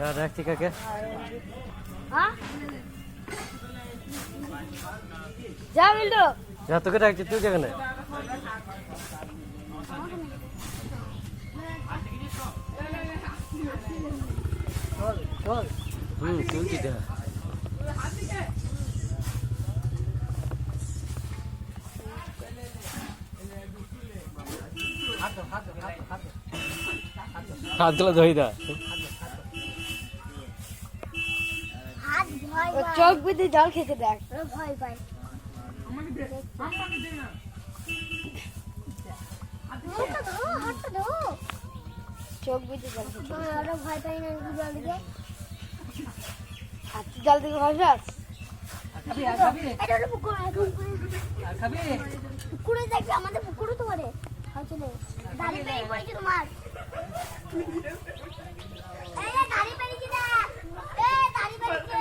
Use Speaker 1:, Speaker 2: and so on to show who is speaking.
Speaker 1: রাখছি কাকে
Speaker 2: যা বিল্ডু
Speaker 1: যা তোকে রাখছি তুই যেখানে তুলছি যা হাত গুলো ধরে দা
Speaker 2: চোখ বুঝে জল খেতে দেখ ভয় পাই চোখ বুঝে জল খেতে ভয় পাই না জল দিকে হাত জল দিকে ভয় পাস পুকুরে দেখবে আমাদের পুকুরে তো মারে দাঁড়িয়ে পেয়ে পড়েছি তোমার দাঁড়িয়ে পেরেছি না দাঁড়িয়ে পেরেছি